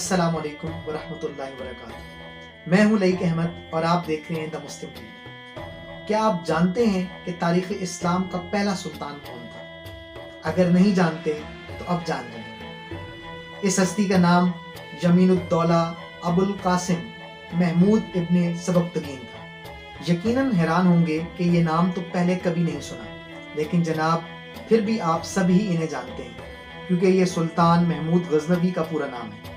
السلام علیکم ورحمۃ اللہ وبرکاتہ۔ میں ہوں لئیک احمد اور آپ دیکھ رہے ہیں دا مسلم ٹی وی۔ کیا آپ جانتے ہیں کہ تاریخ اسلام کا پہلا سلطان کون تھا؟ اگر نہیں جانتے تو اب جان جائیں۔ اس ہستی کا نام یمین الدولہ ابو القاسم محمود ابن سبکتگین تھا۔ یقیناً حیران ہوں گے کہ یہ نام تو پہلے کبھی نہیں سنا، لیکن جناب پھر بھی آپ سب ہی انہیں جانتے ہیں کیونکہ یہ سلطان محمود غزنوی کا پورا نام ہے۔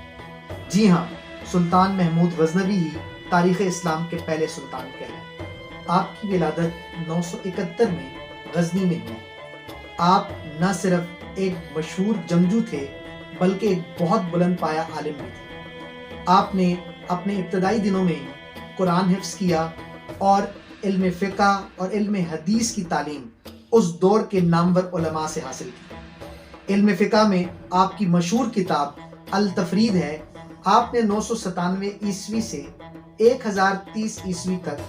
جی ہاں، سلطان محمود غزنوی ہی تاریخ اسلام کے پہلے سلطان کہلائے۔ آپ کی ولادت 971 میں غزنی میں ہوئی۔ آپ نہ صرف ایک مشہور جنگجو تھے بلکہ ایک بہت بلند پایہ عالم بھی تھے۔ آپ نے اپنے ابتدائی دنوں میں قرآن حفظ کیا اور علم فقہ اور علم حدیث کی تعلیم اس دور کے نامور علماء سے حاصل کی۔ علم فقہ میں آپ کی مشہور کتاب التفرید ہے۔ آپ نے 997 عیسوی سے 1030 عیسوی تک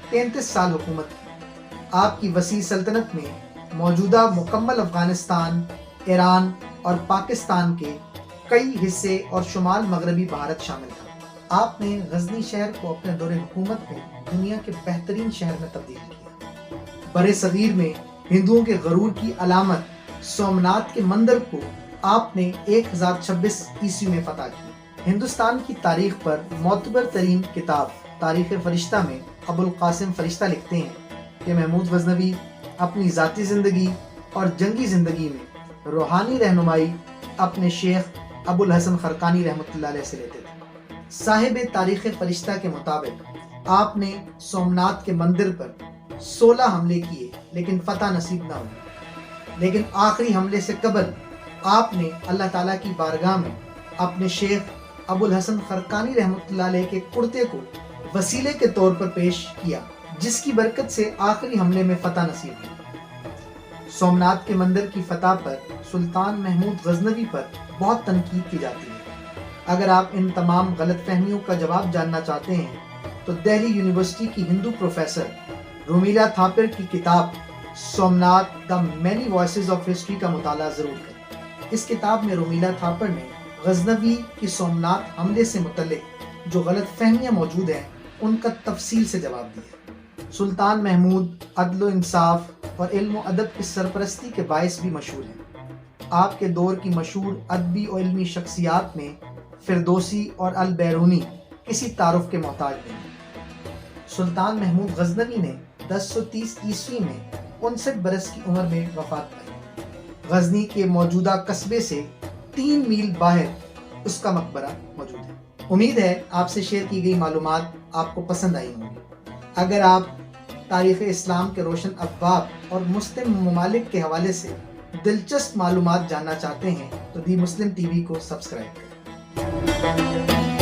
33 سال حکومت کی۔ آپ کی وسیع سلطنت میں موجودہ مکمل افغانستان، ایران اور پاکستان کے کئی حصے اور شمال مغربی بھارت شامل تھا۔ آپ نے غزنی شہر کو اپنے دور حکومت میں دنیا کے بہترین شہر میں تبدیل کیا۔ برِ صغیر میں ہندوؤں کے غرور کی علامت سومناتھ کے مندر کو آپ نے 1026 عیسوی میں فتح کیا۔ ہندوستان کی تاریخ پر معتبر ترین کتاب تاریخ فرشتہ میں ابو القاسم فرشتہ لکھتے ہیں کہ محمود غزنوی اپنی ذاتی زندگی اور جنگی زندگی میں روحانی رہنمائی اپنے شیخ ابو الحسن خرقانی رحمۃ اللہ علیہ سے لیتے تھے۔ صاحب تاریخ فرشتہ کے مطابق آپ نے سومناتھ کے مندر پر 16 حملے کیے لیکن فتح نصیب نہ ہوئی، لیکن آخری حملے سے قبل آپ نے اللہ تعالیٰ کی بارگاہ میں اپنے شیخ ابو الحسن خرقانی رحمۃ اللہ علیہ کے کرتے کو وسیلے کے طور پر پیش کیا، جس کی برکت سے آخری حملے میں فتح نصیب ہوئی۔ سومناتھ کے مندر کی فتح پر سلطان محمود غزنوی پر بہت تنقید کی جاتی ہے۔ اگر آپ ان تمام غلط فہمیوں کا جواب جاننا چاہتے ہیں تو دہلی یونیورسٹی کی ہندو پروفیسر رومیلا تھاپر کی کتاب Somnath the many voices of history کا مطالعہ ضرور کریں۔ اس کتاب میں رومیلا تھاپر نے غزنوی کی سومناتھ حملے سے متعلق جو غلط فہمیاں موجود ہیں ان کا تفصیل سے جواب دیا۔ سلطان محمود عدل و انصاف اور علم و ادب کی سرپرستی کے باعث بھی مشہور ہیں۔ آپ کے دور کی مشہور ادبی اور علمی شخصیات میں فردوسی اور البیرونی کسی تعارف کے محتاج نہیں۔ سلطان محمود غزنوی نے 1030 عیسوی میں 59 برس کی عمر میں وفات پائی۔ غزنی کے موجودہ قصبے سے 3 میل باہر اس کا مقبرہ موجود ہے۔ امید ہے آپ سے شیئر کی گئی معلومات آپ کو پسند آئی ہوں گی۔ اگر آپ تاریخ اسلام کے روشن ابواب اور مسلم ممالک کے حوالے سے دلچسپ معلومات جاننا چاہتے ہیں تو دی مسلم ٹی وی کو سبسکرائب کریں۔